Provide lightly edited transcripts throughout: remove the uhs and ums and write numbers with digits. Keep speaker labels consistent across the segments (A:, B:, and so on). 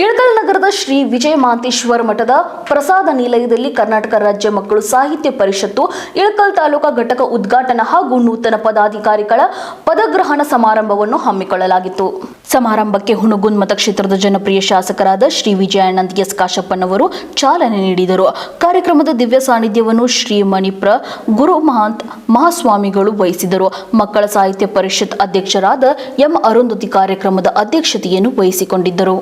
A: ಇಳಕಲ್ ನಗರದ ಶ್ರೀ ವಿಜಯ ಮಾಂತೇಶ್ವರ ಮಠದ ಪ್ರಸಾದ ನಿಲಯದಲ್ಲಿ ಕರ್ನಾಟಕ ರಾಜ್ಯ ಮಕ್ಕಳು ಸಾಹಿತ್ಯ ಪರಿಷತ್ತು ಇಳಕಲ್ ತಾಲೂಕಾ ಘಟಕ ಉದ್ಘಾಟನಾ ಹಾಗೂ ನೂತನ ಪದಾಧಿಕಾರಿಗಳ ಪದಗ್ರಹಣ ಸಮಾರಂಭವನ್ನು ಹಮ್ಮಿಕೊಳ್ಳಲಾಗಿತ್ತು. ಸಮಾರಂಭಕ್ಕೆ ಹುಣಗುಂದ್ ಮತಕ್ಷೇತ್ರದ ಜನಪ್ರಿಯ ಶಾಸಕರಾದ ಶ್ರೀ ವಿಜಯಾನಂದ್ ಎಸ್ ಕಾಶಪ್ಪನವರು ಚಾಲನೆ ನೀಡಿದರು. ಕಾರ್ಯಕ್ರಮದ ದಿವ್ಯ ಸಾನ್ನಿಧ್ಯವನ್ನು ಶ್ರೀ ಮಣಿಪ್ರ ಗುರು ಮಹಾಂತ್ ಮಹಾಸ್ವಾಮಿಗಳು ವಹಿಸಿದರು. ಮಕ್ಕಳ ಸಾಹಿತ್ಯ ಪರಿಷತ್ ಅಧ್ಯಕ್ಷರಾದ ಎಂ ಅರುಂಧತಿ ಕಾರ್ಯಕ್ರಮದ ಅಧ್ಯಕ್ಷತೆಯನ್ನು ವಹಿಸಿಕೊಂಡಿದ್ದರು.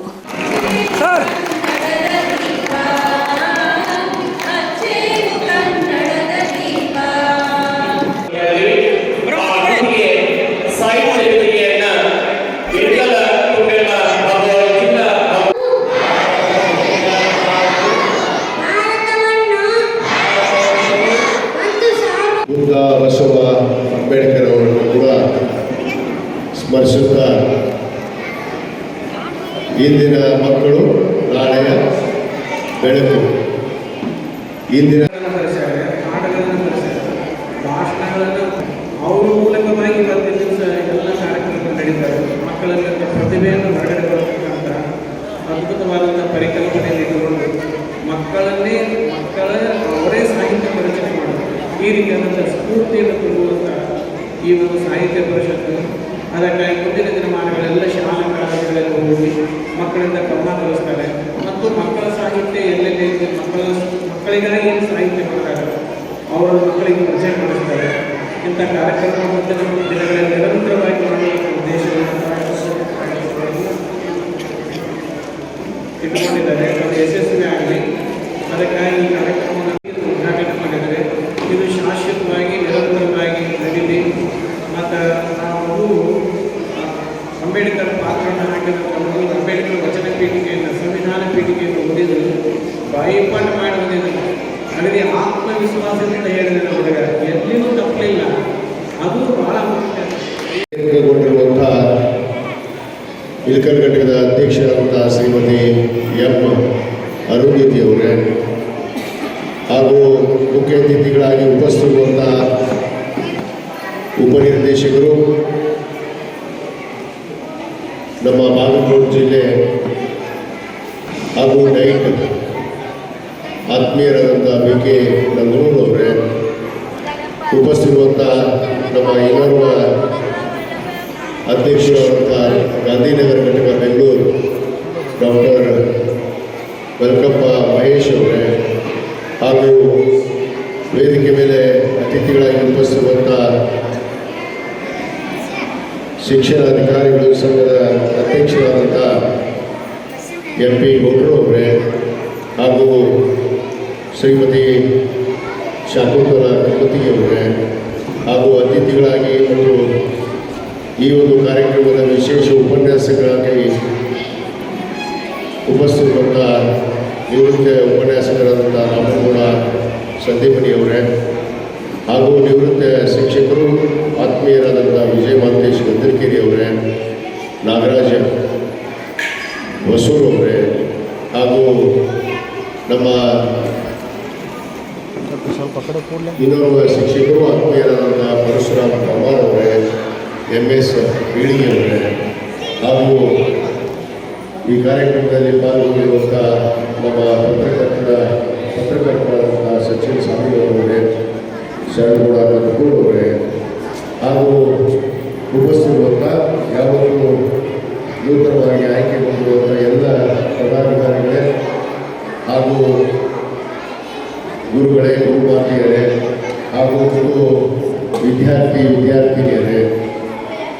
B: ಬಸವ ಅಂಬೇಡ್ಕರ್ ಅವರನ್ನು ಕೂಡ ಸ್ಮರಿಸುತ್ತಾ ಇಂದಿನ ಮಕ್ಕಳು ನಾಳೆಯ ಬೆಳಕು. ಇಂದಿನ
C: ಭಾಷಣಗಳನ್ನು ಅವರ ಮೂಲಕವಾಗಿ ಇವತ್ತಿನ ದಿವಸ ಎಲ್ಲ ಕಾರ್ಯಕ್ರಮಗಳು ನಡೀತಾರೆ. ಮಕ್ಕಳಲ್ಲಿ ಪ್ರತಿಭೆಯನ್ನು ಹೊರಗಡೆ ಬರತಕ್ಕಂಥ ಅದ್ಭುತವಾದಂಥ ಪರಿಕಲ್ಪನೆಯಲ್ಲಿ ಇಟ್ಟುಕೊಂಡು ಮಕ್ಕಳ ಅವರೇ ಸಾಹಿತ್ಯ ಪರಿಚಯ ಮಾಡೋದು, ಈ ರೀತಿಯಾದಂಥ ಸ್ಫೂರ್ತಿಯನ್ನು ತುಂಬುವಂಥ ಈ ಒಂದು ಸಾಹಿತ್ಯ ಪರಿಷತ್ತು. ಅದಕ್ಕಾಗಿ ಮುಂದಿನ ದಿನಮಾನಗಳೆಲ್ಲ ಶಾಲಾ ಕಾಲೇಜುಗಳಲ್ಲಿ ಹೋಗಿ ಮಕ್ಕಳಿಂದ ಗಮನ ತೋರಿಸ್ತಾರೆ ಮತ್ತು ಮಕ್ಕಳ ಸಾಹಿತ್ಯ ಎಲ್ಲೆಲ್ಲಿ ಮಕ್ಕಳಿಗಾಗಿ ಏನು ಸಾಹಿತ್ಯ ಮಾಡ್ತಾರೆ ಅವರ ಮಕ್ಕಳಿಗೆ ಪರಿಚಯ ಮಾಡಿಸ್ತಾರೆ. ಇಂಥ ಕಾರ್ಯಕ್ರಮ ಮುಂದಿನ ದಿನಗಳಲ್ಲಿ ನಿರಂತರವಾಗಿ ಮಾಡುವಂಥ ಉದ್ದೇಶವನ್ನು ಇಟ್ಟುಕೊಂಡಿದ್ದಾರೆ. ಅದು ಯಶಸ್ವಿ ಆಗಲಿ, ಅದಕ್ಕಾಗಿ ಈ ಕಾರ್ಯಕ್ರಮವನ್ನು ಉದ್ಘಾಟನೆ ಮಾಡಿದ್ದಾರೆ. ಇದು ಶಾಶ್ವತವಾಗಿ ನಿರಂತರವಾಗಿ ನಡೀಲಿ. ಮತ್ತು ನಾವು ಅಂಬೇಡ್ಕರ್ ಪಾತ್ರವನ್ನು ಹಾಕಿದಂಥ ಅಂಬೇಡ್ಕರ್ ವಚನ ಪೀಠಿಕೆಯನ್ನು ಸಂವಿಧಾನ ಪೀಠಿಕೆಯನ್ನು ಓದಿದರು, ಬಾಯಿಪಾಠ ಮಾಡುವುದಿಲ್ಲ, ನನಗೆ ಆತ್ಮವಿಶ್ವಾಸದಿಂದ ಹೇಳಿದ ಹುಡುಗ ಎಲ್ಲಿಯೂ ತಪ್ಪಲಿಲ್ಲ. ಅದು ಬಹಳ ಮುಖ್ಯ.
B: ಇಳಕಲ್ ಘಟಕದ ಅಧ್ಯಕ್ಷರಾದಂಥ ಶ್ರೀಮತಿ ಎಂ ಅರುಂಧತಿ ಅವರೇ ಹಾಗೂ ಮುಖ್ಯ ಅತಿಥಿಗಳಾಗಿ ಉಪಸ್ಥಿತರುವಂಥ ಉಪನಿರ್ದೇಶಕರು, ನಮ್ಮ ಬಾಗಲಕೋಟೆ ಜಿಲ್ಲೆ ಹಾಗೂ ಡೈಟ್ ಆತ್ಮೀಯರಾದಂಥ ಬಿ ಕೆ ನಂಗನೂರು ಅವರೇ, ಉಪಸ್ಥಿತಿರುವಂಥ ನಮ್ಮ ಇನ್ನೋರ್ವ ಅಧ್ಯಕ್ಷರಾದಂಥ ಗಾಂಧಿನಗರ ಘಟಕ ಬೆಂಗಳೂರು ಡಾಕ್ಟರ್ ವೆಲ್ಕಪ್ಪ ಮಹೇಶ್ ಅವರೇ, ಹಾಗೂ ವೇದಿಕೆ ಮೇಲೆ ಅತಿಥಿಗಳಾಗಿ ಉಪಸ್ಥಿತಿರುವಂಥ ಶಿಕ್ಷಣಾಧಿಕಾರಿಗಳು ಸಂಘದ ಅಧ್ಯಕ್ಷರಾದಂಥ ಎಂ ಪಿ ಗೌಡ್ರು ಅವರೇ, ಹಾಗೂ ಶ್ರೀಮತಿ ಶಾಕುಂತಲ ಕಮತಿಗೆ ಅವರೇ, ಹಾಗೂ ಅತಿಥಿಗಳಾಗಿ ಮತ್ತು ಈ ಒಂದು ಕಾರ್ಯಕ್ರಮದ ವಿಶೇಷ ಉಪನ್ಯಾಸಕರಾಗಿ ಉಪಸ್ಥಿತರುವಂಥ ನಿವೃತ್ತ ಉಪನ್ಯಾಸಕರಾದಂಥ ರಾಮಗೌಡ ಸಂದೀಪನಿ ಅವರೇ, ಹಾಗೂ ನಿವೃತ್ತ ಶಿಕ್ಷಕರು ಆತ್ಮೀಯರಾದಂಥ ವಿಜಯ ಮಾಂತೇಶ್ ಗದ್ದರ್ಕೇರಿ ಅವರೇ, ನಾಗರಾಜ ಹೊಸೂರು ಅವರೇ, ಹಾಗೂ ನಮ್ಮ ಇನ್ನೋರ್ವ ಶಿಕ್ಷಕರು ಆತ್ಮೀಯರಾದಂಥ ಪರಶುರಾಮ ಪವಾರ್ ಅವರೇ, MS ಬೀಳಿಗೆ ಅವರೇ, ಹಾಗೂ ಈ ಕಾರ್ಯಕ್ರಮದಲ್ಲಿ ಪಾಲ್ಗೊಂಡಿರುವಂಥ ನಮ್ಮ ಪತ್ರಕರ್ತರಾದಂಥ ಸಚಿನ್ ಸ್ವಾಮಿ ಅವರೇ, ಶರಣಗೌಡ ನಂದಗೂಡು ಅವರೇ, ಹಾಗೂ ಉಪಸ್ಥಿತಿರುವಂಥ ಯಾವತ್ತೂ ನೂತನವಾಗಿ ಆಯ್ಕೆಗೊಂಡಿರುವಂಥ ಎಲ್ಲ ಪದಾಧಿಕಾರಿಗಳೇ ಹಾಗೂ ಗುರುಗಳೇ, ಗುರುಮಾತೆಯರೇ, ಹಾಗೂ ವಿದ್ಯಾರ್ಥಿನಿಯರೇ,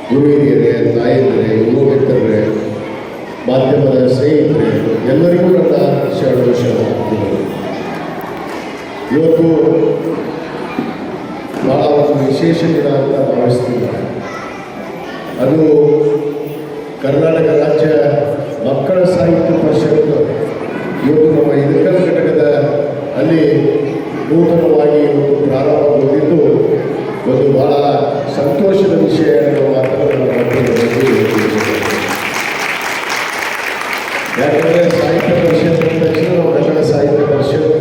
B: ಗುರು ಹಿರಿಯರೇ, ತಾಯಂದಿರೇ, ಯುವ ಮಿತ್ರರೇ, ಮಾಧ್ಯಮದ ಸ್ನೇಹಿತರೆ, ಎಲ್ಲರಿಗೂ ನನ್ನ ಶರಣು. ಇವತ್ತು ಬಹಳ ಒಂದು ವಿಶೇಷ ದಿನ ಅಂತ ಭಾವಿಸ್ತೀನಿ. ಅದು ಕರ್ನಾಟಕ ರಾಜ್ಯ ಮಕ್ಕಳ ಸಾಹಿತ್ಯ ಪರಿಷತ್ತು ಇವತ್ತು ನಮ್ಮ ಇಳಕಲ್ ಘಟಕದ ಅಲ್ಲಿ ನೂತನವಾಗಿ ಇವತ್ತು ಪ್ರಾರಂಭಗೊಂಡಿದ್ದು ಒಂದು ಬಹಳ ಸಂತೋಷದ ವಿಷಯ ನಾವು ಮಾತನಾಡಲು. ಯಾಕಂದರೆ ಸಾಹಿತ್ಯ ಪರಿಷತ್ ಅಂದ ತಕ್ಷಣ ನಾವು ಕನ್ನಡ ಸಾಹಿತ್ಯ ಪರಿಷತ್,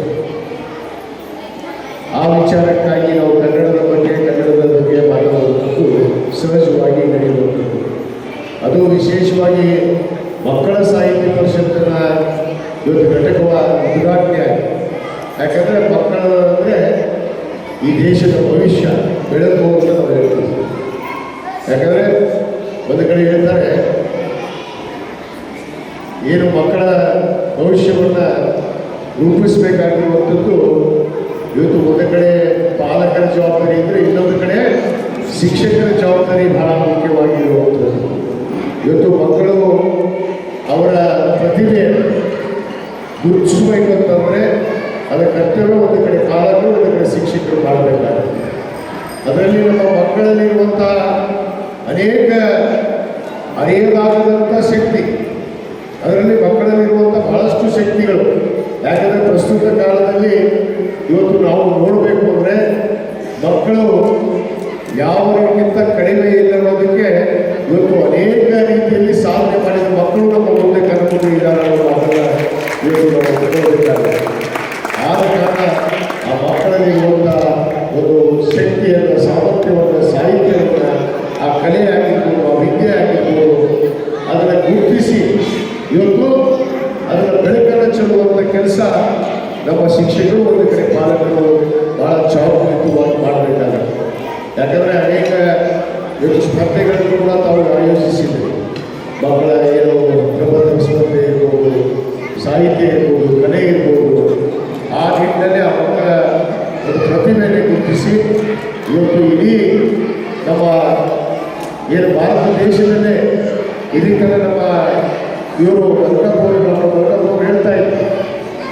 B: ಆ ವಿಚಾರಕ್ಕಾಗಿ ನಾವು ಕನ್ನಡದ ಬಗ್ಗೆ ಮಾತನಾಡುವಂಥದ್ದು ಸಹಜವಾಗಿ ನಡೆಯುವಂಥದ್ದು. ಅದು ವಿಶೇಷವಾಗಿ ಮಕ್ಕಳ ಸಾಹಿತ್ಯ ಪರಿಷತ್ತನ್ನು ಯಾಕಂದರೆ ಮಕ್ಕಳು ಅಂದರೆ ಈ ದೇಶದ ಭವಿಷ್ಯ ಬೆಳೆದು ಅಂತ ನಾವು ಹೇಳ್ತೀವಿ. ಯಾಕಂದರೆ ಒಂದು ಕಡೆ ಹೇಳ್ತಾರೆ, ಏನು ಮಕ್ಕಳ ಭವಿಷ್ಯವನ್ನು ರೂಪಿಸಬೇಕಾಗಿರುವಂಥದ್ದು ಇವತ್ತು ಒಂದು ಕಡೆ ಪಾಲಕರ ಜವಾಬ್ದಾರಿ ಇದ್ದರೆ, ಇನ್ನೊಂದು ಕಡೆ ಶಿಕ್ಷಕರ ಜವಾಬ್ದಾರಿ ಬಹಳ ಮುಖ್ಯವಾಗಿರುವಂಥದ್ದು. ಇವತ್ತು ಮಕ್ಕಳು ಅವರ ಪ್ರತಿಭೆ ಗುರುತಿಸಬೇಕು ಅಂತಂದರೆ ಅದರ ಕರ್ತವ್ಯ ಒಂದು ಕಡೆ ಪಾಲಕರು, ಒಂದು ಕಡೆ ಶಿಕ್ಷಕರು ಮಾಡಬೇಕಾಗುತ್ತೆ. ಅದರಲ್ಲಿ ನಮ್ಮ ಮಕ್ಕಳಲ್ಲಿರುವಂಥ ಅನೇಕ ಅರಿಯಲಾಗದಂಥ ಶಕ್ತಿ, ಅದರಲ್ಲಿ ಮಕ್ಕಳಲ್ಲಿರುವಂಥ ಬಹಳಷ್ಟು ಶಕ್ತಿಗಳು. ಯಾಕಂದರೆ ಪ್ರಸ್ತುತ ಕಾಲದಲ್ಲಿ ಇವತ್ತು ನಾವು ನೋಡಬೇಕು ಅಂದರೆ ಮಕ್ಕಳು ಯಾವರಿಗಿಂತ ಕಡಿಮೆ ಇಲ್ಲ ಅನ್ನೋದಕ್ಕೆ ಇವತ್ತು ಅನೇಕ ರೀತಿಯಲ್ಲಿ ಸಾಧನೆ ಮಾಡಿದ ಮಕ್ಕಳು ನಮ್ಮ ಮುಂದೆ ಕರ್ಕೊಂಡು ಇದ್ದಾರೆ ಅನ್ನೋ ಮಾತನ್ನು ಇವತ್ತು ನಾವು ತಿಳ್ಕೊಳ್ಬೇಕಾಗಿದೆ. ಆದ ಕಾರಣ ಆ ಮಕ್ಕಳಲ್ಲಿರುವಂಥ ಒಂದು ಶಕ್ತಿಯನ್ನು, ಸಾಮರ್ಥ್ಯವನ್ನು, ಸಾಹಿತ್ಯವನ್ನು, ಆ ಕಲೆ ಆಗಿರ್ಬೋದು, ಆ ವಿದ್ಯೆ ಆಗಿರ್ಬೋದು, ಅದನ್ನು ಗುರುತಿಸಿ ಇವತ್ತು ಅದರ ಬೆಳಕನ್ನು ಚೆಲ್ಲುವಂಥ ಕೆಲಸ ನಮ್ಮ ಶಿಕ್ಷಕರು, ಒಂದು ಕಡೆ ಪಾಲಕರು ಭಾಳ ಜವಾಬ್ದಾರಿಯುತವಾಗಿ ಮಾಡಬೇಕಾಗುತ್ತೆ. ಯಾಕಂದರೆ ಅನೇಕ ಇವತ್ತು ಸ್ಪರ್ಧೆಗಳನ್ನು ಕೂಡ ತಾವು ಆಯೋಜಿಸಿದ್ದೀವಿ. ಮಕ್ಕಳ ಏನು ಪ್ರಬಂಧ ಸ್ಪರ್ಧೆ ಇರ್ಬೋದು, ಸಾಹಿತ್ಯ ಇರ್ಬೋದು, ಕಲೆ ಇರ್ಬೋದು, ಆ ನಿಟ್ಟಿನಲ್ಲಿ ಆ ಮಕ್ಕಳ ಒಂದು ಪ್ರತಿಭೆಯನ್ನು ಗುರುತಿಸಿ ಇವತ್ತು ಇಡೀ ನಮ್ಮ ಏನು ಭಾರತ ದೇಶದಲ್ಲೇ ಇಡೀ ಕಡೆ ನಮ್ಮ ಇವರು ವರ್ಗದವರು ಹೇಳ್ತಾ ಇದ್ರು,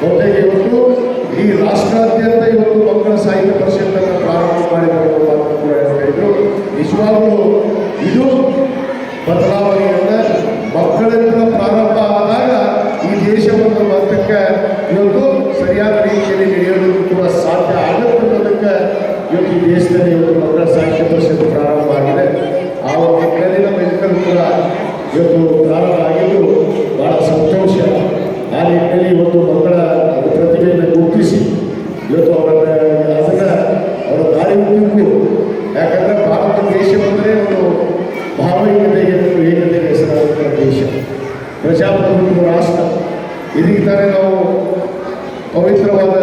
B: ಜೊತೆಗೆ ಇವತ್ತು ಈ ರಾಷ್ಟ್ರಾದ್ಯಂತ ಇವತ್ತು ಮಕ್ಕಳ ಸಾಹಿತ್ಯ ಪರಿಷತ್ತನ್ನು ಪ್ರಾರಂಭ ಮಾಡಿದರು ಅಂತ ಕೂಡ ಹೇಳ್ತಾ ಇದ್ರು. ನಿಜವಾಗಲೂ ಇದು ಬದಲಾವಣೆಯನ್ನು ಮಕ್ಕಳಿಂದ ಪ್ರಾರಂಭ ಆದಾಗ ಈ ದೇಶವನ್ನು ಮಟ್ಟಕ್ಕೆ ಇವತ್ತು ಸರಿಯಾದ ರೀತಿಯಲ್ಲಿ ನಡೆಯೋದಕ್ಕೂ ಕೂಡ ಸಾಧ್ಯ ಆಗುತ್ತೆ ಅನ್ನೋದಕ್ಕೆ ಇವತ್ತು ಈ ದೇಶದಲ್ಲಿ ಇವತ್ತು ಮಕ್ಕಳ ಸಾಹಿತ್ಯ ಪರಿಷತ್ತು ಪ್ರಾರಂಭ ಆಗಿದೆ. ಆ ನಿಟ್ಟಿನಲ್ಲಿ ನಮ್ಮ ಎಲ್ಲರೂ ಕೂಡ ಇವತ್ತು ಪ್ರಾರಂಭ ಆಗಿದ್ದು ಭಾಳ ಸಂತೋಷ. ಆ ನಿಟ್ಟಿನಲ್ಲಿ ಇವತ್ತು ಮಕ್ಕಳ ಪ್ರತಿಭೆಯನ್ನು ಗುರುತಿಸಿ ಇವತ್ತು ಅದನ್ನು ಅವರ ದಾರಿ ಉದ್ದಕ್ಕೂ, ಯಾಕಂದರೆ ಭಾರತ ದೇಶವೆಂದರೆ ಒಂದು ಭಾವೈಕ್ಯತೆಗೆ ಮತ್ತು ಏಕತೆಗೆ ಹೆಸರಾದಂಥ ದೇಶ, ಪ್ರಜಾಪ್ರಭುತ್ವ ರಾಷ್ಟ್ರ. ಇದೀಗ ತಾನೇ ನಾವು ಪವಿತ್ರವಾದ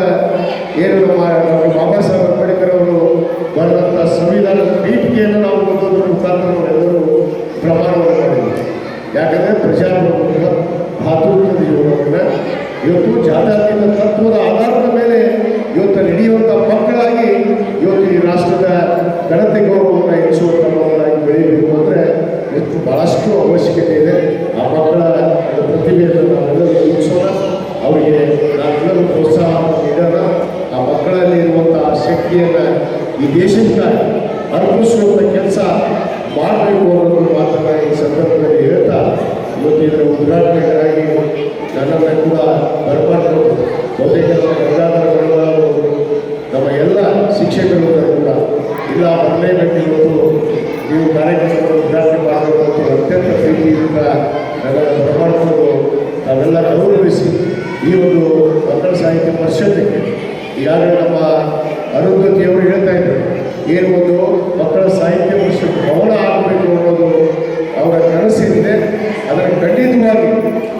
B: ಏನು ನಮ್ಮ ಡಾಕ್ಟರ್ ಬಾಬಾ ಸಾಹೇಬ್ ಅಂಬೇಡ್ಕರ್ ಅವರು ಬರೆದಂಥ ಸಂವಿಧಾನದ ಪೀಠಿಕೆಯನ್ನು ನಾವು ಓದೋದ್ರ ಮುಖಾಂತರ ನಾವೆಲ್ಲರೂ ಪ್ರಮಾಣವನ್ನು ಮಾಡಿದ್ದೀವಿ. ಯಾಕಂದರೆ ಪ್ರಜಾಪ್ರಭುತ್ವ, ಭಾತೃತ್ವದ ಜೀವನವನ್ನು ಇವತ್ತು ಜಾತ್ಯತೀತ ತತ್ವದ ಆಧಾರದ ಮೇಲೆ ಇವತ್ತು ನಡೆಯುವಂಥ ಮಕ್ಕಳಾಗಿ ಇವತ್ತು ಈ ರಾಷ್ಟ್ರದ ಘನತೆ ಗೌರವವನ್ನು ಹೆಚ್ಚುವಂಥ ಮಕ್ಕಳಾಗಿ ಬೆಳೀಬೇಕು ಅಂದರೆ ಇವತ್ತು ಭಾಳಷ್ಟು ಅವಶ್ಯಕತೆ ಇದೆ. ಆ ಮಕ್ಕಳ ಪ್ರತಿಭೆಯನ್ನು ನಾವೆಲ್ಲರೂ ಗುರುತಿಸೋಣ, ಅವರಿಗೆ ನಾವೆಲ್ಲರೂ ಪ್ರೋತ್ಸಾಹ ನೀಡೋಣ. ಆ ಮಕ್ಕಳಲ್ಲಿ ಇರುವಂಥ ಶಕ್ತಿಯನ್ನು ಈ ದೇಶಕ್ಕಾಗಿ ಅರ್ಪಿಸುವಂಥ ಕೆಲಸ ಮಾಡಬೇಕು ಅನ್ನೋದು ಮಾತನ್ನು ಈ ಸಂದರ್ಭದಲ್ಲಿ ಹೇಳ್ತಾ, ಇವತ್ತು ಇದರ ಉದ್ಘಾಟನೆಗಾಗಿ ನನ್ನನ್ನು ಕೂಡ ಬರಮಾಡಿಕೊಂಡು ಬಹುತೇಕ ನಮ್ಮ ಗಂಗಾಧರಗಳು ನಮ್ಮ ಎಲ್ಲ ಶಿಕ್ಷಕರು ಕೂಡ ಇಲ್ಲ ಬರಲೇಬೇಕು, ಇವತ್ತು ನೀವು ಕಾರ್ಯಕ್ರಮವನ್ನು ಉದ್ಘಾಟನೆ ಮಾಡಬೇಕು ಅಂತ ಅತ್ಯಂತ ಪ್ರೀತಿಯಿಂದ ನನ್ನನ್ನು ಬರಮಾಡಿಕೊಂಡು ನಾವೆಲ್ಲ ಗೌರವಿಸಿ ಈ ಒಂದು ಮಕ್ಕಳ ಸಾಹಿತ್ಯ ಪರಿಷತ್ತಿಗೆ ಈಗಾಗಲೇ ನಮ್ಮ ಅರುಂಧತಿಯವರು ಹೇಳ್ತಾ ಇದ್ದರು, ಏನು ಒಂದು ಮಕ್ಕಳ ಸಾಹಿತ್ಯ ಪರಿಷತ್ ಭವನ ಆಗಬೇಕು ಅನ್ನೋದು ಅವರ ಕನಸಿದೆ. ಅದನ್ನು ಖಂಡಿತವಾಗಿ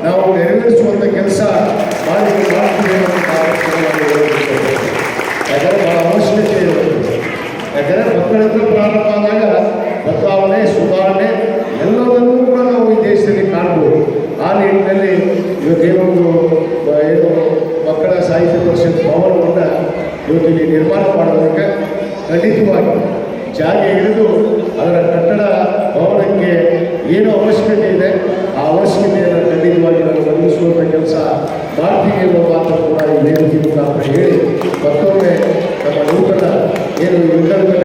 B: ನಾವು ನೆರವೇರಿಸುವಂಥ ಕೆಲಸ ಮಾಡ್ತೀವಿ ಯಾಕಂದರೆ ಭಾಳ ಅವಶ್ಯಕತೆ ಇರುತ್ತೆ. ಯಾಕಂದರೆ ಮಕ್ಕಳಿಂದ ಪ್ರಾರಂಭ ಆದಾಗ ಬದಲಾವಣೆ, ಸುಧಾರಣೆ ಎಲ್ಲವನ್ನೂ ಕೂಡ ನಾವು ಈ ದೇಶದಲ್ಲಿ ಕಾಣ್ಬೋದು. ಆ ನಿಟ್ಟಿನಲ್ಲಿ ಇವತ್ತೇನೊಂದು ಏನು ಮಕ್ಕಳ ಸಾಹಿತ್ಯ ಪರಿಷತ್ ಭವನವನ್ನು ಇವತ್ತು ಇಲ್ಲಿ ನಿರ್ಮಾಣ ಮಾಡೋದಕ್ಕೆ ಖಂಡಿತವಾಗಿ ಜಾಗ ಹಿಡಿದು ಅದರ ಕಟ್ಟಡ ಭವನಕ್ಕೆ ಏನು ಅವಶ್ಯಕತೆ ಇದೆ ಆ ಅವಶ್ಯಕತೆಯನ್ನು ಖಂಡಿತವಾಗಿ ನಾವು ಒದಗಿಸುವಂಥ ಕೆಲಸ ಮಾಡ್ತೀವಿ ಅನ್ನೋ ಮಾತನ್ನು ಕೂಡ ಈ ವೇದಿಕೆ ಮುಖಾಂತರ ಹೇಳಿ ಮತ್ತೊಮ್ಮೆ ನಮ್ಮ ನೂತನ ಏನು